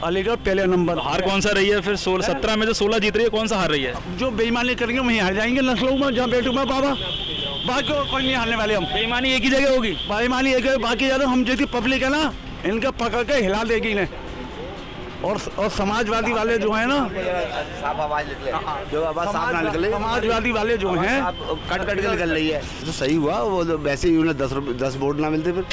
अलीगढ़ पहले नंबर। हार कौन सा रही है फिर? 17 में से 16 जीत रही है, कौन सा हार रही है? जो बेईमानी करेंगे वहीं हार जाएंगे लखनऊ में, जहाँ बैठूंगा बाबा, बाकी कोई नहीं हारने वाले हम। बेईमानी एक ही जगह होगी, बेईमानी एक है, बाकी यार हम जैसी पब्लिक है ना, इनका पकड़ के हिला देगी इन्हें। और समाजवादी वाले जो है ना, साफ आवाज निकले, जो आवाज साफ ना निकले, समाजवादी वाले जो हैं कट कट के निकल रही है। तो सही हुआ वो, तो वैसे ही उन्हें 10 वोट ना मिलते फिर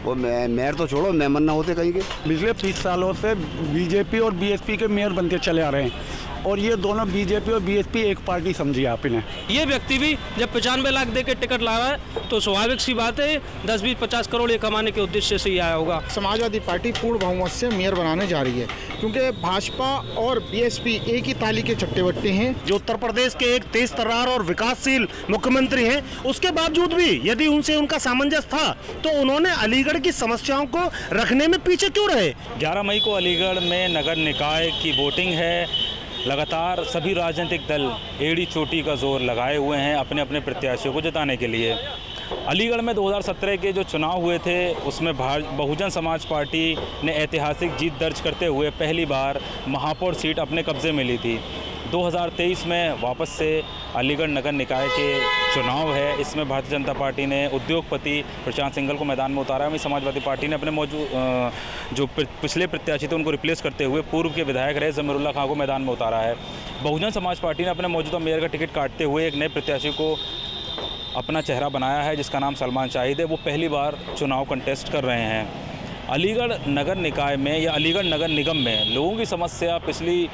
वो मेयर तो छोड़ो, मेंबर ना होते कहीं के। पिछले 30 सालों से बीजेपी और बीएसपी के मेयर बनते चले आ रहे हैं, और ये दोनों बीजेपी और बीएसपी एक पार्टी समझिए आप इन्हें। ये व्यक्ति भी जब 95 लाख दे के टिकट ला रहा है तो स्वाभाविक सी बात है 10-20-50 करोड़ ये कमाने के उद्देश्य से ही आया होगा। समाजवादी पार्टी पूर्ण बहुमत से मेयर बनाने जा रही है, क्योंकि भाजपा और बीएसपी एक ही ताली के चट्टे-बट्टे हैं। जो उत्तर प्रदेश के एक तेज तर्रार और विकासशील मुख्यमंत्री हैं, उसके बावजूद भी यदि उनसे उनका सामंजस्य था तो उन्होंने अलीगढ़ की समस्याओं को रखने में पीछे क्यों रहे? 11 मई को अलीगढ़ में नगर निकाय की वोटिंग है। लगातार सभी राजनीतिक दल एड़ी चोटी का जोर लगाए हुए हैं अपने अपने प्रत्याशियों को जिताने के लिए। अलीगढ़ में 2017 के जो चुनाव हुए थे उसमें बहुजन समाज पार्टी ने ऐतिहासिक जीत दर्ज करते हुए पहली बार महापौर सीट अपने कब्जे में ली थी। 2023 में वापस से अलीगढ़ नगर निकाय के चुनाव है। इसमें भारतीय जनता पार्टी ने उद्योगपति प्रशांत सिंघल को मैदान में उतारा है। वहीं समाजवादी पार्टी ने अपने जो पिछले प्रत्याशी थे उनको रिप्लेस करते हुए पूर्व के विधायक रहे ज़मीरुल्लाह खां को मैदान में उतारा है। बहुजन समाज पार्टी ने अपने मौजूदा मेयर का टिकट काटते हुए एक नए प्रत्याशी को अपना चेहरा बनाया है, जिसका नाम सलमान शाहिद है। वो पहली बार चुनाव कंटेस्ट कर रहे हैं। अलीगढ़ नगर निकाय में या अलीगढ़ नगर निगम में लोगों की समस्या पिछली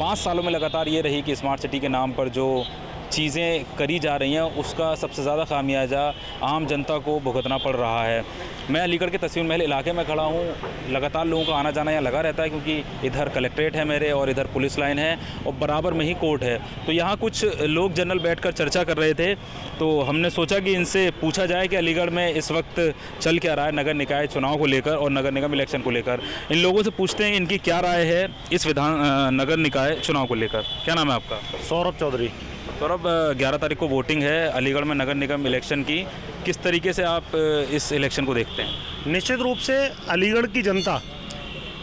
5 सालों में लगातार ये रही कि स्मार्ट सिटी के नाम पर जो चीज़ें करी जा रही हैं उसका सबसे ज़्यादा खामियाजा आम जनता को भुगतना पड़ रहा है। मैं अलीगढ़ के तस्वीर महल इलाके में खड़ा हूँ। लगातार लोगों का आना जाना यहाँ लगा रहता है, क्योंकि इधर कलेक्ट्रेट है मेरे और इधर पुलिस लाइन है और बराबर में ही कोर्ट है। तो यहाँ कुछ लोग जनरल बैठकर चर्चा कर रहे थे, तो हमने सोचा कि इनसे पूछा जाए कि अलीगढ़ में इस वक्त चल क्या रहा है नगर निकाय चुनाव को लेकर और नगर निगम इलेक्शन को लेकर। इन लोगों से पूछते हैं इनकी क्या राय है इस नगर निकाय चुनाव को लेकर। क्या नाम है आपका? सौरभ चौधरी। सौरभ, 11 तारीख को वोटिंग है अलीगढ़ में नगर निगम इलेक्शन की। किस तरीके से आप इस इलेक्शन को देखते हैं? निश्चित रूप से अलीगढ़ की जनता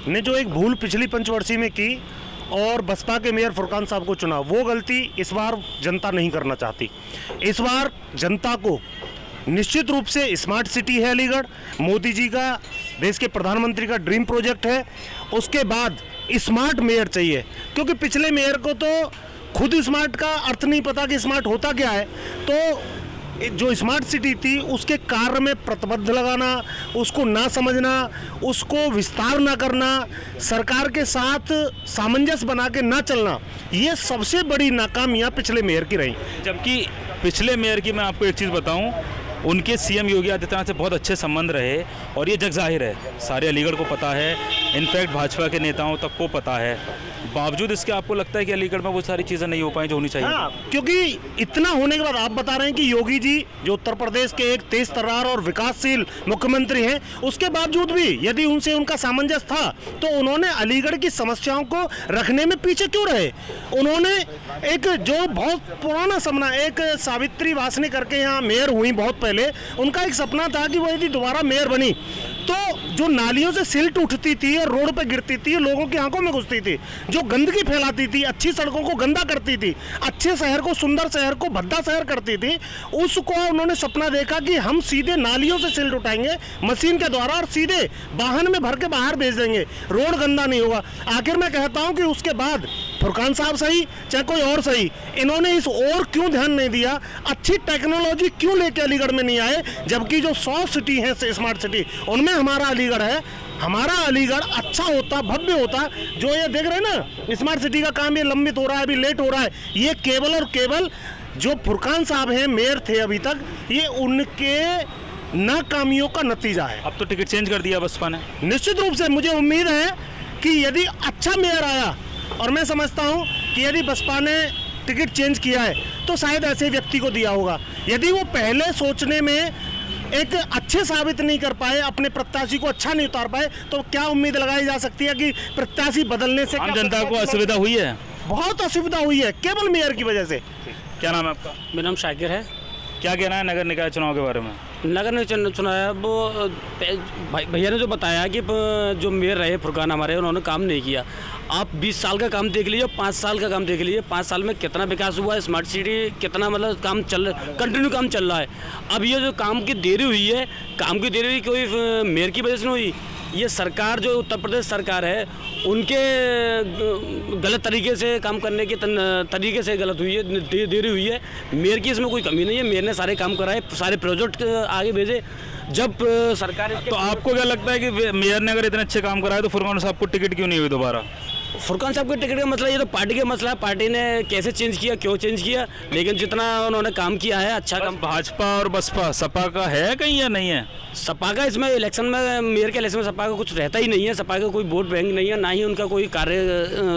ने जो एक भूल पिछली पंचवर्षीय में की और बसपा के मेयर फुरकान साहब को चुना, वो गलती इस बार जनता नहीं करना चाहती। इस बार जनता को निश्चित रूप से स्मार्ट सिटी है अलीगढ़, मोदी जी का, देश के प्रधानमंत्री का ड्रीम प्रोजेक्ट है। उसके बाद स्मार्ट मेयर चाहिए, क्योंकि पिछले मेयर को तो खुद स्मार्ट का अर्थ नहीं पता कि स्मार्ट होता क्या है। तो जो स्मार्ट सिटी थी उसके कार्य में प्रतिबद्ध लगाना, उसको ना समझना, उसको विस्तार ना करना, सरकार के साथ सामंजस्य बना के ना चलना, ये सबसे बड़ी नाकामियां पिछले मेयर की रही। जबकि पिछले मेयर की मैं आपको एक चीज़ बताऊं, उनके सीएम योगी आदित्यनाथ से बहुत अच्छे संबंध रहे और ये जग जाहिर है, सारे अलीगढ़ को पता है, इनफैक्ट भाजपा के नेताओं तक को पता है। बावजूद इसके आपको लगता है कि अलीगढ़ में वो सारी चीज़ें नहीं हो पाई जो होनी चाहिए? हाँ, क्योंकि इतना होने के बाद आप बता रहे हैं कि योगी जी जो उत्तर प्रदेश के एक तेज तर्रार और विकासशील मुख्यमंत्री हैं, उसके बावजूद भी यदि उनसे उनका सामंजस्य था तो उन्होंने अलीगढ़ की समस्याओं को रखने में पीछे क्यों रहे? उन्होंने एक जो बहुत पुराना सपना, एक सावित्री वासनी करके यहाँ मेयर हुई बहुत पहले, उनका एक सपना था कि वो यदि दोबारा मेयर बनी तो जो नालियों से सिल्ट उठती थी और रोड पे गिरती थी, लोगों की आंखों में घुसती थी, जो गंदगी फैलाती थी, अच्छी सड़कों को गंदा करती थी, अच्छे शहर को, सुंदर शहर को भद्दा शहर करती थी, उसको उन्होंने सपना देखा कि हम सीधे नालियों से सिल्ट उठाएंगे मशीन के द्वारा और सीधे वाहन में भर के बाहर भेज देंगे, रोड गंदा नहीं होगा। आखिर मैं कहता हूं कि उसके बाद फुरकान साहब सही चाहे कोई और सही, इन्होंने इस और क्यों ध्यान नहीं दिया? अच्छी टेक्नोलॉजी क्यों लेके अलीगढ़ में नहीं आए? जबकि जो 100 सिटी है स्मार्ट सिटी, उनमें हमारा अलीगढ़ है। हमारा अलीगढ़ अच्छा होता, भव्य होता। जो ये देख रहे हैं ना स्मार्ट सिटी का काम, ये लंबित हो रहा है, अभी लेट हो रहा है, ये केवल और केवल जो फुरकान साहब हैं मेयर थे अभी तक, ये उनके नाकामियों का नतीजा है। अब तो टिकट चेंज कर दिया बसपा ने। निश्चित रूप से मुझे उम्मीद है कि यदि अच्छा मेयर आया, और मैं समझता हूं कि यदि बसपा ने टिकट चेंज किया है तो शायद ऐसे व्यक्ति को दिया होगा। यदि वो पहले सोचने में एक अच्छे साबित नहीं कर पाए, अपने प्रत्याशी को अच्छा नहीं उतार पाए, तो क्या उम्मीद लगाई जा सकती है कि प्रत्याशी बदलने से आम जनता को असुविधा हुई है? बहुत असुविधा हुई है केवल मेयर की वजह से। क्या नाम है आपका? मेरा नाम शाकिर है। क्या कहना है नगर निकाय चुनाव के बारे में? नगर निगम चुनाव वो भैया ने जो बताया कि जो मेयर रहे फुरकान हमारे, उन्होंने काम नहीं किया। आप 20 साल का काम देख लीजिए, 5 साल का काम देख लीजिए, 5 साल में कितना विकास हुआ है, स्मार्ट सिटी कितना मतलब काम कंटिन्यू काम चल रहा है। अब ये जो काम की देरी हुई है, काम की देरी हुई कोई मेयर की वजह से नहीं हुई, ये सरकार जो उत्तर प्रदेश सरकार है उनके गलत तरीके से काम करने के तरीके से गलत हुई है, देरी हुई है। मेयर की इसमें कोई कमी नहीं है, मेयर ने सारे काम कराए, सारे प्रोजेक्ट आगे भेजे। जब सरकार तो आपको क्या लगता है कि मेयर ने अगर इतने अच्छे काम कराए तो फुरकान साहब को टिकट क्यों नहीं हुई दोबारा? फुरकान साहब के टिकट का मसला, ये तो पार्टी का मसला है, पार्टी ने कैसे चेंज किया, क्यों चेंज किया, लेकिन जितना उन्होंने काम किया है अच्छा काम। भाजपा और बसपा सपा का है कहीं या नहीं है? सपा का इसमें इलेक्शन में, मेयर के इलेक्शन में सपा का कुछ रहता ही नहीं है, सपा का कोई वोट बैंक नहीं है, ना ही उनका कोई कार्य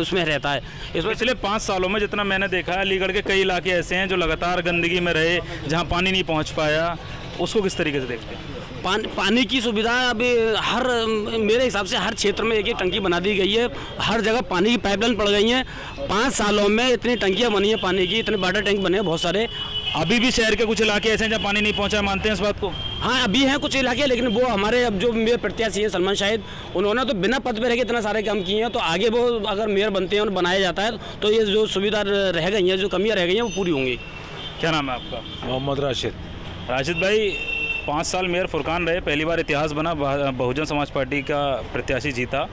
उसमें रहता है। इसमें पिछले 5 सालों में जितना मैंने देखा है, अलीगढ़ के कई इलाके ऐसे हैं जो लगातार गंदगी में रहे, जहाँ पानी नहीं पहुँच पाया, उसको किस तरीके से देखते हैं? पानी की सुविधा अभी हर, मेरे हिसाब से हर क्षेत्र में एक टंकी बना दी गई है, हर जगह पानी की पाइपलाइन पड़ गई है। 5 सालों में इतनी टंकियां बनी है पानी की, इतने वाटर टैंक बने हैं बहुत सारे। अभी भी शहर के कुछ इलाके ऐसे हैं जहाँ पानी नहीं पहुँचा, मानते हैं इस बात को? हाँ, अभी हैं कुछ इलाके, लेकिन वो हमारे अब जो मेयर प्रत्याशी हैं सलमान शाहिद, उन्होंने तो बिना पद पे रह के इतना सारे काम किए हैं, तो आगे वो अगर मेयर बनते हैं और बनाया जाता है तो ये जो सुविधा रह गई हैं, जो कमियाँ रह गई हैं, वो पूरी होंगी। क्या नाम है आपका? मोहम्मद राशिद। राशिद भाई, 5 साल मेयर फुरकान रहे, पहली बार इतिहास बना, बहुजन समाज पार्टी का प्रत्याशी जीता,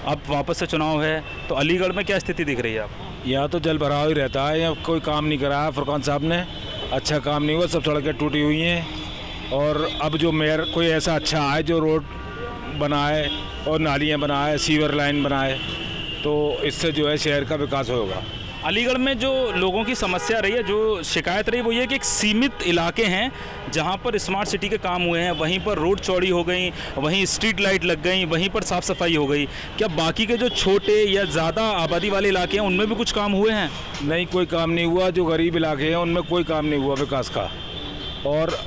अब वापस से चुनाव है, तो अलीगढ़ में क्या स्थिति दिख रही है आपको? यहाँ तो जल भराव ही रहता है, यहाँ कोई काम नहीं करा है फुरकान साहब ने, अच्छा काम नहीं हुआ, सब सड़कें टूटी हुई हैं। और अब जो मेयर कोई ऐसा अच्छा आए जो रोड बनाए और नालियाँ बनाए, सीवर लाइन बनाए, तो इससे जो है शहर का विकास होगा। अलीगढ़ में जो लोगों की समस्या रही है, जो शिकायत रही, वो ये कि एक सीमित इलाके हैं जहां पर स्मार्ट सिटी के काम हुए हैं, वहीं पर रोड चौड़ी हो गई, वहीं स्ट्रीट लाइट लग गई, वहीं पर साफ़ सफाई हो गई। क्या बाकी के जो छोटे या ज़्यादा आबादी वाले इलाके हैं उनमें भी कुछ काम हुए हैं? नहीं, कोई काम नहीं हुआ। जो गरीब इलाके हैं उनमें कोई काम नहीं हुआ विकास का, और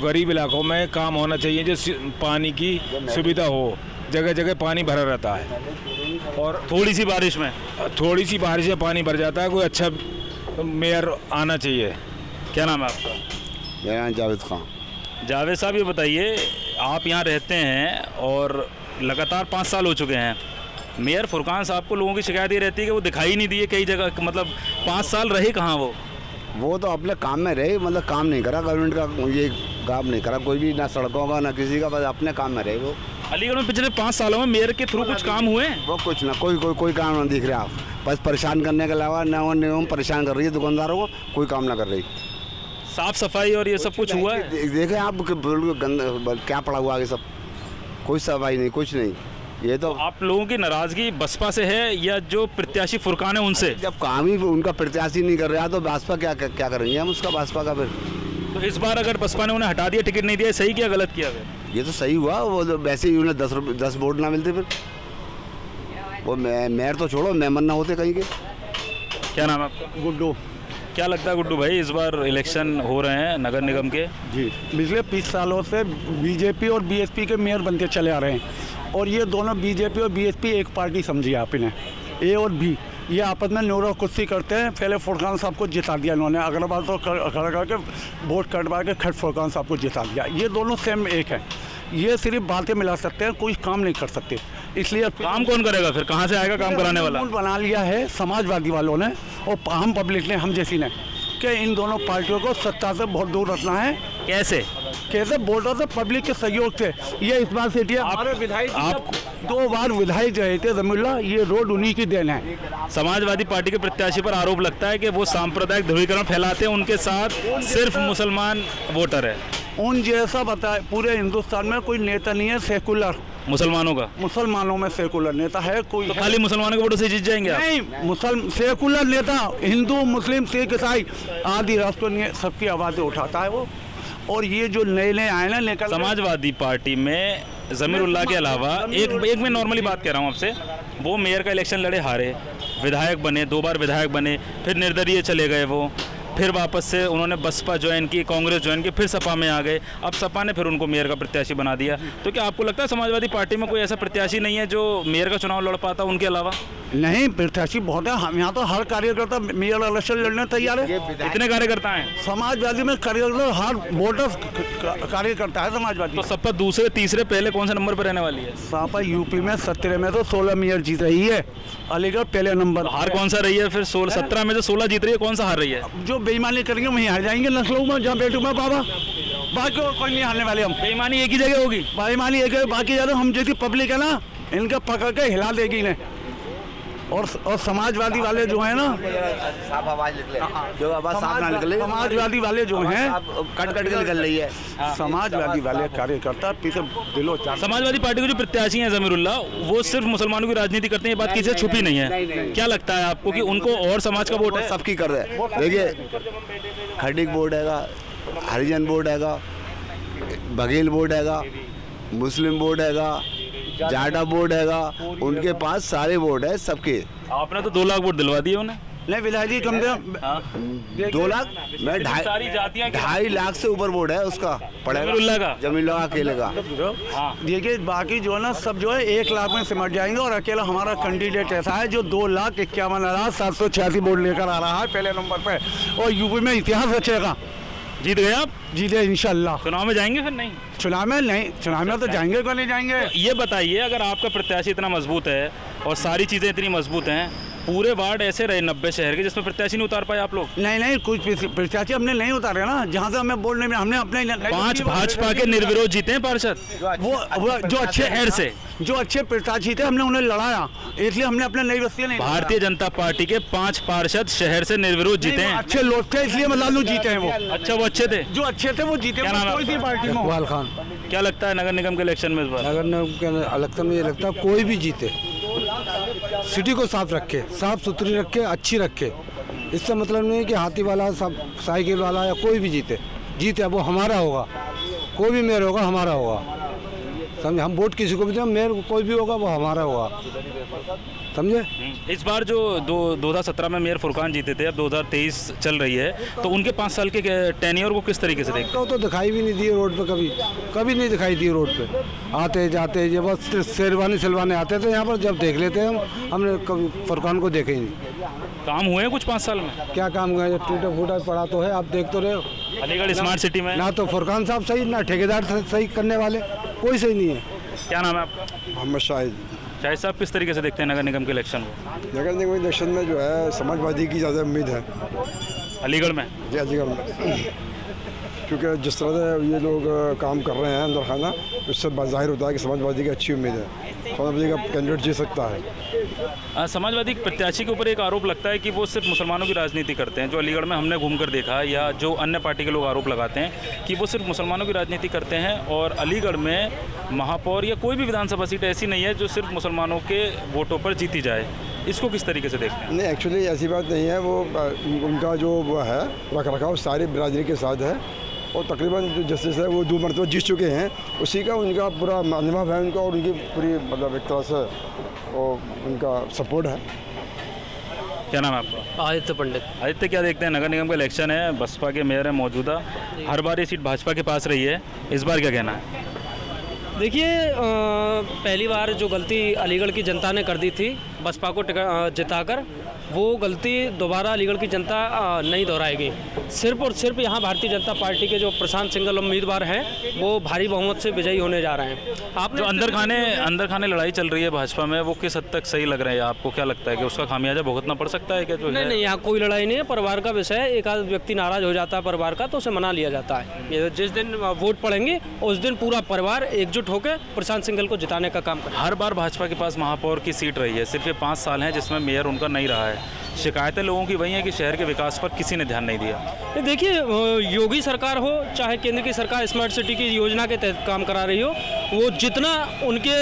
गरीब इलाकों में काम होना चाहिए, जो पानी की सुविधा हो, जगह जगह पानी भरा रहता है, और थोड़ी सी बारिश में पानी भर जाता है। कोई अच्छा मेयर आना चाहिए। क्या नाम है आपका? मेरा नाम जावेद खान। जावेद साहब, ये बताइए, आप यहाँ रहते हैं और लगातार 5 साल हो चुके हैं, मेयर फुरकान साहब को लोगों की शिकायत ये रहती है कि वो दिखाई नहीं दिए कई जगह, मतलब 5 साल रहे कहाँ वो तो अपने काम में रहे, मतलब काम नहीं करा गवर्नमेंट का, ये काम नहीं करा कोई भी, ना सड़कों का ना किसी का, बस अपने काम में रहे वो। अलीगढ़ में पिछले 5 सालों में मेयर के थ्रू कुछ काम हुए? वो कुछ ना, कोई काम नहीं दिख रहा आप, बस परेशान करने के अलावा नियम परेशान कर रही है दुकानदारों को, कोई काम ना कर रही। साफ सफाई और ये सब कुछ हुआ है? देखें आप, गंदा क्या पड़ा हुआ आगे, सब कोई सफाई नहीं, कुछ नहीं। ये तो आप लोगों की नाराजगी बसपा से है या जो प्रत्याशी फुरकान है उनसे? जब काम ही उनका प्रत्याशी नहीं कर रहा तो भाजपा क्या करेंगे हम उसका, भाजपा का फिर। तो इस बार अगर बसपा ने उन्हें हटा दिया, टिकट नहीं दिया, सही क्या गलत किया फिर? ये तो सही हुआ, वो तो वैसे ही उन्हें 10 वोट ना मिलते, फिर वो मेयर तो छोड़ो, मेंबर ना होते कहीं के। क्या नाम है आपका? गुड्डू। क्या लगता है गुड्डू भाई, इस बार इलेक्शन हो रहे हैं नगर निगम के? जी, पिछले 20 सालों से बीजेपी और बीएसपी के मेयर बनते चले आ रहे हैं, और ये दोनों बीजेपी और बीएसपी एक पार्टी समझिए आप इन्हें, ए और बी, ये आपस में न्योरा कुश्ती करते हैं। पहले फुरकान साहब को जिता दिया इन्होंने, अग्रवाल तो खड़ा करके वोट कटवा के खट फुरकान साहब को जिता दिया। ये दोनों सेम एक है, ये सिर्फ बातें मिला सकते हैं, कोई काम नहीं कर सकते। इसलिए काम कौन करेगा फिर? कहाँ से आएगा काम कराने वाला? बना लिया है समाजवादी वालों ने और आम पब्लिक ने, हम जैसी ने, कि इन दोनों पार्टियों को सत्ता से बहुत दूर रखना है। कैसे वोटों से, पब्लिक के सहयोग से। ये इस बात से हमारे विधायक, आप 2 बार विधायक रहे थे जमील्ला, ये रोड उन्हीं की देन है। समाजवादी पार्टी के प्रत्याशी पर आरोप लगता है कि वो सांप्रदायिक ध्रुवीकरण फैलाते हैं, उनके साथ सिर्फ मुसलमान वोटर है। उन जैसा बताए पूरे हिंदुस्तान में कोई नेता नहीं है सेकुलर, मुसलमानों का, मुसलमानों में सेकुलर नेता है कोई? तो खाली मुसलमानों के वोटों से जीत जाएंगे आप? नहीं, सेकुलर नेता हिंदू, मुस्लिम, सिख, ईसाई आदि राष्ट्र सबकी आवाज़ें उठाता है वो। और ये जो नए आए ना लेकर, समाजवादी पार्टी में ज़मीरुल्लाह के अलावा एक मैं नॉर्मली बात कर रहा हूँ आपसे, वो मेयर का इलेक्शन लड़े, हारे, विधायक बने, 2 बार विधायक बने, फिर निर्दलीय चले गए वो, फिर वापस से उन्होंने बसपा ज्वाइन की, कांग्रेस ज्वाइन की, फिर सपा में आ गए। अब सपा ने फिर उनको मेयर का प्रत्याशी बना दिया। तो क्या आपको लगता है समाजवादी पार्टी में कोई ऐसा प्रत्याशी नहीं है जो मेयर का चुनाव लड़ पाता उनके अलावा? नहीं, प्रत्याशी बहुत है। हम यहाँ तो हर कार्यकर्ता मेयर इलेक्शन लड़ने तैयार है। इतने कार्यकर्ता हैं? समाजवादी में कार्यकर्ता हर वोटर कार्यकर्ता है समाजवादी। तो सपा दूसरे तीसरे पहले कौन से नंबर पर रहने वाली है? सपा यूपी में 17 में तो 16 मेयर जीत रही है, अलीगढ़ पहले नंबर। हार कौन सा रही है फिर? 17 में जो 16 जीत रही है, कौन सा हार रही है? जो बेईमानी करेंगे वहीं हार जाएंगे, नस्लों में जहाँ बैठू में बाबा, बाकी और कोई नहीं हारने वाले हम। बेईमानी एक ही जगह होगी? बेईमानी एक है, बाकी ज़्यादा हम जैसी पब्लिक है ना, इनका पकड़ के हिला देगी इन्हें। और समाजवादी वाले जो है ना, साफ आवाज निकले, जो आवाज साफ ना निकले, समाजवादी वाले जो हैं कट कट के निकल रही है। समाजवादी वाले कार्यकर्ता पीछे दिलो चार। समाजवादी पार्टी के जो प्रत्याशी हैं जमीरुल्लाह, वो सिर्फ मुसलमानों की राजनीति करते हैं, ये बात किसी से छुपी नहीं है। क्या लगता है आपको कि उनको और समाज का वोट है? सबकी कर रहे हैं। देखिए, खडीक बोर्ड हैगा, हरिजन बोर्ड हैगा, बघेल बोर्ड हैगा, मुस्लिम बोर्ड हैगा, जाटा बोर्ड हैगा, उनके पास सारे बोर्ड है सबके। आपने तो 2 लाख वोट दिलवा दिए उन्हें। नहीं विलायती कम से कम 2 लाख में सारी जातियां 2.5 लाख से ऊपर बोर्ड है उसका जमीरुल्लाह का। जमीरुल्लाह अकेले का। देखिए बाकी जो है ना सब जो है 1 लाख में सिमट जाएंगे, और अकेला हमारा कैंडिडेट ऐसा है जो 2,51,786 वोट लेकर आ रहा है पहले नंबर पे, और यूपी में इतिहास रचेगा। जीत गए आप? जीते इंशाल्लाह। चुनाव में जाएंगे फिर? नहीं चुनाव में नहीं, चुनाव में तो जाएंगे क्यों नहीं जाएंगे। ये बताइए, अगर आपका प्रत्याशी इतना मजबूत है और सारी चीज़ें इतनी मजबूत हैं, पूरे वार्ड ऐसे रहे 90 शहर के जिसमें प्रत्याशी नहीं उतार पाए आप लोग? नहीं, कुछ प्रत्याशी हमने नहीं उतारे ना, जहाँ से हमें बोल नहीं, हमने अपने 5 भाजपा के निर्विरोध जीते हैं पार्षद। वो जो अच्छे शहर से जो अच्छे प्रत्याशी थे हमने उन्हें लड़ाया, इसलिए हमने अपने नई बस्तियाँ नहीं। भारतीय जनता पार्टी के 5 पार्षद शहर से निर्विरोध जीते हैं। अच्छे लोग थे इसलिए मतलब जीते हैं वो। अच्छा, वो अच्छे थे? जो अच्छे थे वो जीते। क्या नाम है? कोई सी पार्टी में। इकबाल खान। क्या लगता है नगर निगम के इलेक्शन में इस बार? नगर निगम के इलेक्शन में ये लगता है कोई भी जीते, सिटी को साफ रखे, साफ सुथरी रखे, अच्छी रखे। इससे मतलब नहीं है कि हाथी वाला, सब साइकिल वाला या कोई भी जीते वो हमारा होगा, कोई भी मेयर होगा हमारा होगा, समझे। हम वोट किसी को भी दें, मेयर कोई भी होगा वो हमारा होगा, समझे। इस बार जो 2017 में मेयर फुरकान जीते थे, अब 2023 चल रही है, तो उनके 5 साल के टेन्योर को किस तरीके से देखते? तो दिखाई भी नहीं दिए रोड पे, कभी नहीं दिखाई दिए रोड पे। आते जाते ये बस शेरवानी सिलवाने आते थे यहाँ पर, जब देख लेते हैं हमने कभी फुरकान को देखे ही नहीं। काम हुए हैं कुछ 5 साल में? क्या काम हुआ है? टूटा फूटा पड़ा तो है, आप देख तो रहे हो। अलीगढ़ स्मार्ट सिटी में ना तो फुरकान साहब सही, ना ठेकेदार सही करने वाले, कोई सही नहीं है। क्या नाम है आपका? मोहम्मद शाहिद। शाहिद साहब, किस तरीके से देखते हैं नगर निगम के इलेक्शन को? नगर निगम इलेक्शन में जो है समाजवादी की ज़्यादा उम्मीद है अलीगढ़ में। जी, अलीगढ़ में, क्योंकि जिस तरह से ये लोग काम कर रहे हैं अंदर खाना, उससे जाहिर होता है कि समाजवादी की अच्छी उम्मीद है, समाजवादी का कैंडिडेट जीत सकता है। समाजवादी प्रत्याशी के ऊपर एक आरोप लगता है कि वो सिर्फ मुसलमानों की राजनीति करते हैं, जो अलीगढ़ में हमने घूमकर देखा, या जो अन्य पार्टी के लोग आरोप लगाते हैं कि वो सिर्फ मुसलमानों की राजनीति करते हैं, और अलीगढ़ में महापौर या कोई भी विधानसभा सीट ऐसी नहीं है जो सिर्फ मुसलमानों के वोटों पर जीती जाए। इसको किस तरीके से देखते हैं? नहीं, एक्चुअली ऐसी बात नहीं है। वो उनका जो वो है रख रखाव सारी बिरादरी के साथ है, और तकरीबन जो जस्टिस है वो 2 मरतबा जीत चुके हैं, उसी का उनका पूरा अनुभव है उनका, और उनकी पूरी मतलब एक तरह से वो उनका सपोर्ट है। क्या नाम है आपका? आदित्य पंडित। आदित्य, क्या देखते हैं, नगर निगम का इलेक्शन है, बसपा के मेयर है मौजूदा, हर बार ये सीट भाजपा के पास रही है, इस बार क्या कहना है? देखिए, पहली बार जो गलती अलीगढ़ की जनता ने कर दी थी बसपा को जिताकर, वो गलती दोबारा अलीगढ़ की जनता नहीं दोहराएगी। सिर्फ और सिर्फ यहाँ भारतीय जनता पार्टी के जो प्रशांत सिंघल उम्मीदवार हैं वो भारी बहुमत से विजयी होने जा रहे हैं। आप जो अंदर खाने लड़ाई चल रही है भाजपा में, वो किस हद तक सही लग रहा है आपको? क्या लगता है कि उसका खामियाजा भुगतना पड़ सकता है क्या? जो नहीं, यहाँ कोई लड़ाई नहीं है, परिवार का विषय है। एक आध व्यक्ति नाराज हो जाता है परिवार का तो उसे मना लिया जाता है। ये जिस दिन वोट पड़ेंगे उस दिन पूरा परिवार एकजुट होकर प्रशांत सिंघल को जिताने का काम करे। हर बार भाजपा के पास महापौर की सीट रही है, सिर्फ ये 5 साल हैं जिसमें मेयर उनका नहीं रहा है। शिकायतें लोगों की वही हैं कि शहर के विकास पर किसी ने ध्यान नहीं दिया। देखिए, योगी सरकार हो चाहे केंद्र की सरकार स्मार्ट सिटी की योजना के तहत काम करा रही हो, वो जितना उनके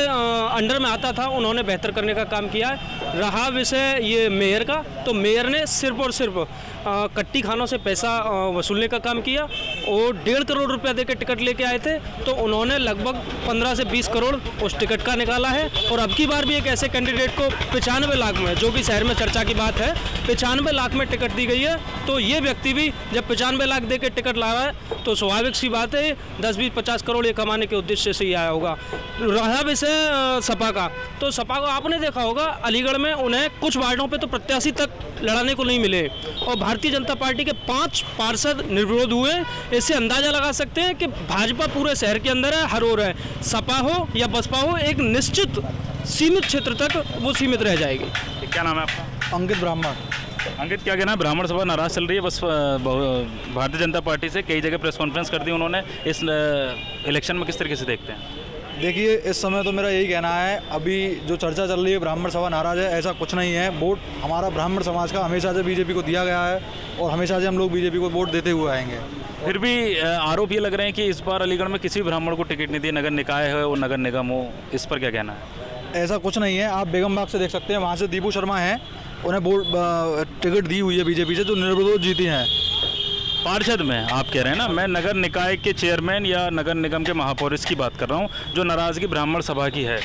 अंडर में आता था उन्होंने बेहतर करने का काम किया है। रहा विषय ये मेयर का, तो मेयर ने सिर्फ और सिर्फ कट्टी खानों से पैसा वसूलने का काम किया और 1.5 करोड़ रुपया देकर टिकट लेके आए थे, तो उन्होंने लगभग 15 से 20 करोड़ उस टिकट का निकाला है। और अब की बार भी एक ऐसे कैंडिडेट को 95 लाख में, जो कि शहर में चर्चा की बात है, 95 लाख में टिकट दी गई है। तो ये व्यक्ति भी जब 95 लाख दे के टिकट ला रहा है तो स्वाभाविक सी बात है 10, 20, 50 करोड़ ये कमाने के उद्देश्य से ही आया होगा। रहा विषय सपा का, तो सपा को आपने देखा होगा अलीगढ़ में उन्हें कुछ वार्डों पे तो प्रत्याशी तक लड़ाने को नहीं मिले और भारतीय जनता पार्टी के 5 पार्षद निर्विरोध हुए। इससे अंदाजा लगा सकते हैं कि भाजपा पूरे शहर के अंदर है, हर ओर है। सपा हो या बसपा हो, एक निश्चित सीमित क्षेत्र तक वो सीमित रह जाएगी। क्या नाम है आपका? अंकित ब्राह्मण। अंकित, क्या कहना है? ब्राह्मण सभा नाराज चल रही है, बस भारतीय जनता पार्टी से कई जगह प्रेस कॉन्फ्रेंस कर दी उन्होंने। इस इलेक्शन में किस तरीके से देखते हैं? देखिए, इस समय तो मेरा यही कहना है, अभी जो चर्चा चल रही है ब्राह्मण सभा नाराज है, ऐसा कुछ नहीं है। वोट हमारा ब्राह्मण समाज का हमेशा से बीजेपी को दिया गया है और हमेशा से हम लोग बीजेपी को वोट देते हुए आएंगे। फिर भी आरोप ये लग रहे हैं कि इस बार अलीगढ़ में किसी ब्राह्मण को टिकट नहीं दी, नगर निकाय हो और नगर निगम हो, इस पर क्या कहना है? ऐसा कुछ नहीं है। आप बेगम बाग से देख सकते हैं, वहाँ से दीपू शर्मा हैं, उन्हें टिकट दी हुई है बीजेपी से, जो निर्विरोध जीती हैं। पार्षद में आप कह रहे हैं ना, मैं नगर निकाय के चेयरमैन या नगर निगम के महापौर की बात कर रहा हूँ, जो नाराज़गी ब्राह्मण सभा की है।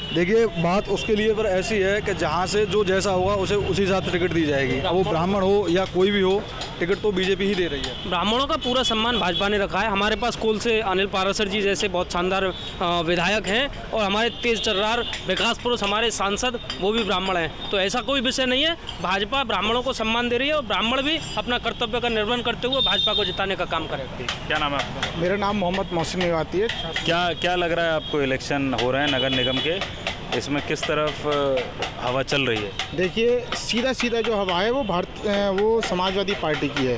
देखिए, बात उसके लिए पर ऐसी है कि जहाँ से जो जैसा होगा उसे उसी हिसाब से टिकट दी जाएगी। अब वो ब्राह्मण हो या कोई भी हो, टिकट तो बीजेपी ही दे रही है। ब्राह्मणों का पूरा सम्मान भाजपा ने रखा है। हमारे पास कोल से अनिल पारासर जी जैसे बहुत शानदार विधायक हैं और हमारे तेज तर्रार विकास पुरुष हमारे सांसद वो भी ब्राह्मण हैं। तो ऐसा कोई विषय नहीं है, भाजपा ब्राह्मणों को सम्मान दे रही है और ब्राह्मण भी अपना कर्तव्य का निर्वहन करते हुए भाजपा को जिताने का काम करेंगे। क्या नाम है आपका? मेरा नाम मोहम्मद मोहसिन निवाती है। क्या लग रहा है आपको? इलेक्शन हो रहे हैं नगर निगम के, इसमें किस तरफ हवा चल रही है? देखिए, सीधा जो हवा है वो समाजवादी पार्टी की है,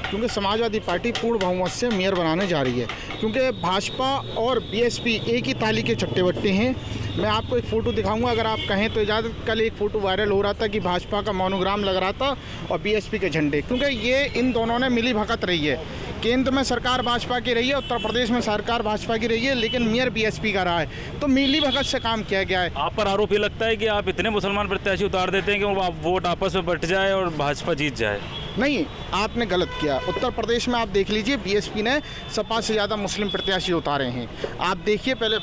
क्योंकि समाजवादी पार्टी पूर्ण बहुमत से मेयर बनाने जा रही है। क्योंकि भाजपा और बीएसपी एक ही ताली के चट्टे बट्टे हैं। मैं आपको एक फ़ोटो दिखाऊंगा अगर आप कहें तो इजाज़त। कल एक फ़ोटो वायरल हो रहा था कि भाजपा का मोनोग्राम लग रहा था और बीएसपी के झंडे, क्योंकि ये इन दोनों ने मिली भगत रही है। केंद्र में सरकार भाजपा की रही है, उत्तर प्रदेश में सरकार भाजपा की रही है, लेकिन मेयर बीएसपी का रहा है। तो मिली भगत से काम किया गया है। आप पर आरोप ये लगता है कि आप इतने मुसलमान प्रत्याशी उतार देते हैं कि वो वोट आपस में बट जाए और भाजपा जीत जाए। नहीं, आपने गलत किया। उत्तर प्रदेश में आप देख लीजिए, बीएसपी ने सपा से ज़्यादा मुस्लिम प्रत्याशी उतारे हैं। आप देखिए पहले।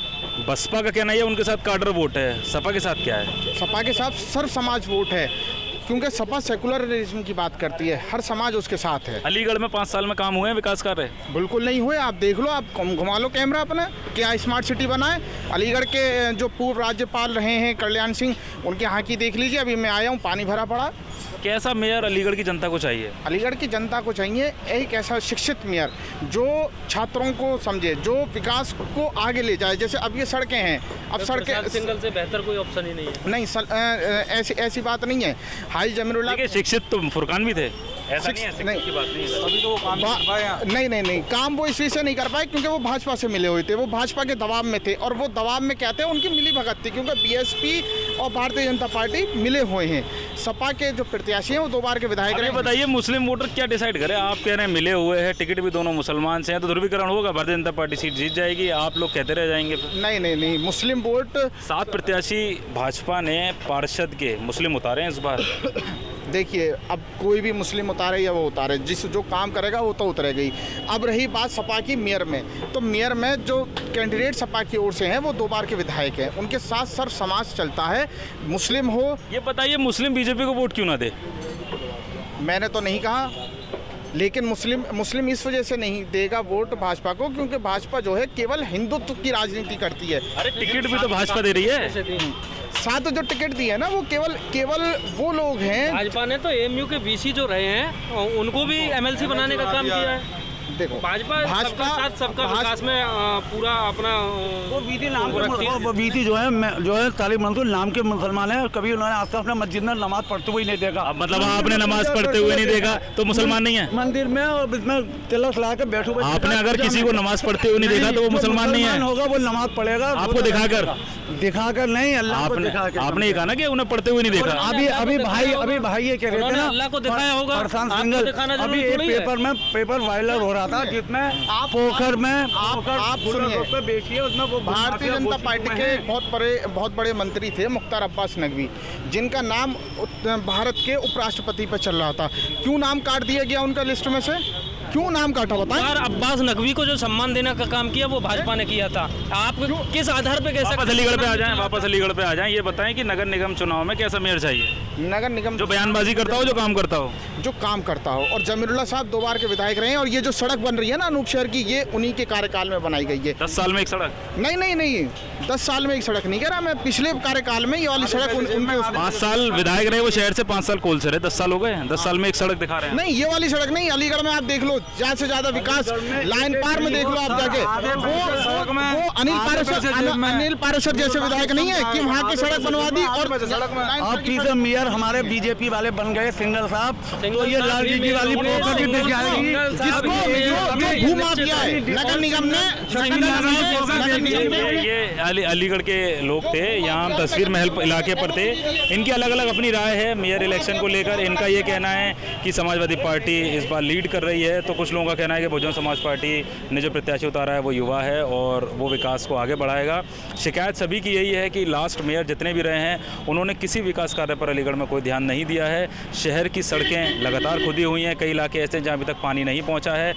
बसपा का कहना है उनके साथ काडर वोट है, सपा के साथ क्या है? सपा के साथ सर्व समाज वोट है, क्योंकि सपा सेकुलरिज्म की बात करती है, हर समाज उसके साथ है। अलीगढ़ में 5 साल में काम हुए हैं विकास कार्य? बिल्कुल नहीं हुए। आप देख लो, आप घुमा लो कैमरा अपना, क्या स्मार्ट सिटी बना है। अलीगढ़ के जो पूर्व राज्यपाल रहे हैं कल्याण सिंह, उनके यहाँ की देख लीजिए। अभी मैं आया हूँ, पानी भरा पड़ा। कैसा मेयर अलीगढ़ की जनता को चाहिए? अलीगढ़ की जनता को चाहिए एक ऐसा शिक्षित मेयर जो छात्रों को समझे, जो विकास को आगे ले जाए। जैसे अब ये सड़कें हैं, अब सड़कें सिंगल से बेहतर कोई ऑप्शन ही नहीं है। नहीं, ऐसी बात नहीं है। हाई जमीरुल्लाह शिक्षित तो फुरकान भी थे, ऐसा नहीं है? नहीं, की बात नहीं है। अभी तो वो काम नहीं, काम वो इस से नहीं कर पाए क्योंकि वो भाजपा से मिले हुए थे, वो भाजपा के दबाव में थे। और वो दबाव में क्या थे, उनकी मिली भगत थी, क्योंकि बीएसपी और भारतीय जनता पार्टी मिले हुए हैं। सपा के जो प्रत्याशी हैं वो 2 बार के विधायक रहे। बताइए, मुस्लिम वोटर क्या डिसाइड करे? आप कह रहे हैं मिले हुए हैं, टिकट भी दोनों मुसलमान से हैं, तो ध्रुवीकरण होगा, भारतीय जनता पार्टी सीट जीत जाएगी, आप लोग कहते रह जाएंगे? नहीं, मुस्लिम वोट 7 प्रत्याशी भाजपा ने पार्षद के मुस्लिम उतारे हैं इस बार। देखिए, अब कोई भी मुस्लिम उतारे या वो उतारे, जिस जो काम करेगा वो तो उतरेगा ही। अब रही बात सपा की मेयर में, तो मेयर में जो कैंडिडेट सपा की ओर से हैं वो 2 बार के विधायक हैं, उनके साथ सर्व समाज चलता है, मुस्लिम हो। ये बताइए, मुस्लिम बीजेपी को वोट क्यों ना दे? मैंने तो नहीं कहा, लेकिन मुस्लिम इस वजह से नहीं देगा वोट भाजपा को, क्योंकि भाजपा जो है केवल हिंदुत्व की राजनीति करती है। अरे टिकट भी तो भाजपा दे रही है। साथ जो टिकट दिए है ना, वो केवल वो लोग हैं। भाजपा ने तो एएमयू के वीसी जो रहे हैं उनको भी एमएलसी बनाने का काम किया है। देखो, भाजपा सबका विकास में पूरा अपना वो बीती नाम के बीती जो है तालिब मंसूर नाम के मुसलमान है, कभी उन्होंने आज तक अपने मस्जिद में नमाज पढ़ते हुए नहीं देखा। मतलब आपने नमाज पढ़ते हुए नहीं देखा तो मुसलमान नहीं है? मंदिर में और इसमें तिलक लगा के बैठो। आपने अगर किसी को नमाज पढ़ते हुए नहीं देखा तो वो मुसलमान नहीं है? होगा, वो नमाज पढ़ेगा आपको दिखाकर। दिखाकर नहीं, अल्लाह को आपने दिखाकर। आपने ये कहा ना कि उन्हें पढ़ते हुए नहीं देखा। अभी भाई ये कह रहे थे उन्होंने ना, अल्लाह को दिखाया होगा, प्रशांत आपको सिंघल, दिखाना अभी जरूरी एक थोड़ी है। पेपर वायरल हो रहा था जिसमें पोखर में आप सुनिए, बेचिए उसमें वो भारतीय जनता पार्टी के बहुत बड़े मंत्री थे मुख्तार अब्बास नकवी, जिनका नाम भारत के उपराष्ट्रपति पर चल रहा था। क्यों नाम काट दिया गया उनका लिस्ट में से? क्यों नाम काटा बताएं? यार अब्बास नकवी को जो सम्मान देने का काम किया वो भाजपा ने किया था। आप किस आधार पे कैसे वापस अलीगढ़ पे आ जाएं, वापस अलीगढ़ पे आ जाएं। ये बताएं कि नगर निगम चुनाव में कैसा मेयर चाहिए? नगर निगम जो बयानबाजी करता हो, जो काम करता हो। जो काम करता हो। और जमीरुल्लाह साहब 2 बार के विधायक रहे हैं, और ये जो सड़क बन रही है ना अनूप शहर की, ये उन्हीं के कार्यकाल में बनाई गई है। 10 साल में एक सड़क? नहीं 10 साल में एक सड़क नहीं कह रहा मैं, पिछले कार्यकाल में ये वाली सड़क उनके 5 साल विधायक रहे वो शहर से, 5 साल कोल से रहे, 10 साल हो गए। 10 साल में एक सड़क दिखा रहे हैं। नहीं, ये वाली सड़क नहीं, अलीगढ़ में आप देख लो ज्यादा से ज्यादा विकास लाइन पार में देख लो आप जाके। वो अनिल पाराशर जैसे विधायक नहीं है कि वहाँ की सड़क बनवा दी और अब तीसरा मेयर हमारे बीजेपी वाले बन गए सिंगल साहब, तो ये राजनीति वाली पोखर भी दिख जाएगी। जिसको भूमाफिया है नगर निगम ने ये अलीगढ़ के लोग थे, यहाँ हम तस्वीर महल इलाके पर थे। इनकी अलग अलग अपनी राय है मेयर इलेक्शन को लेकर। इनका ये कहना है कि समाजवादी पार्टी इस बार लीड कर रही है, तो कुछ लोगों का कहना है कि बहुजन समाज पार्टी ने जो प्रत्याशी उतारा है वो युवा है और वो विकास को आगे बढ़ाएगा। शिकायत सभी की यही है कि लास्ट मेयर जितने भी रहे हैं उन्होंने किसी विकास कार्य पर अलीगढ़ में कोई ध्यान नहीं दिया है। शहर की सड़कें लगातार खुदी हुई हैं, कई इलाके ऐसे हैं जहाँ अभी तक पानी नहीं पहुँचा है।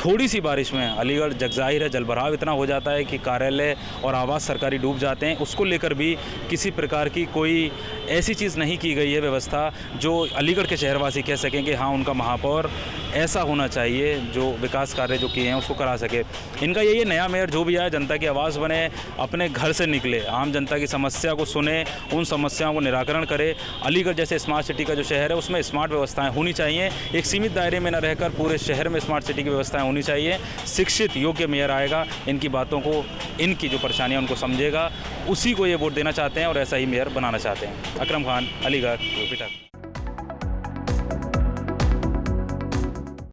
थोड़ी सी बारिश में अलीगढ़ जगजाहिर है जलभराव इतना हो जाता है कि कार्यालय और आवास सरकारी डूब जाते हैं। उसको लेकर भी किसी प्रकार की कोई ऐसी चीज़ नहीं की गई है व्यवस्था जो अलीगढ़ के शहरवासी कह सकें कि हाँ उनका महापौर ऐसा होना चाहिए जो विकास कार्य जो किए हैं उसको करा सके। इनका यही नया मेयर जो भी आए जनता की आवाज़ बने, अपने घर से निकले, आम जनता की समस्या को सुने, उन समस्याओं को निराकरण करे। अलीगढ़ जैसे स्मार्ट सिटी का जो शहर है उसमें स्मार्ट व्यवस्थाएं होनी चाहिए, एक सीमित दायरे में न रहकर पूरे शहर में स्मार्ट सिटी की व्यवस्थाएं होनी चाहिए। शिक्षित योग्य मेयर आएगा, इनकी बातों को, इनकी जो परेशानियाँ उनको समझेगा, उसी को ये वोट देना चाहते हैं और ऐसा ही मेयर बनाना चाहते हैं। अकरम खान, अलीगढ़, यूपी तक।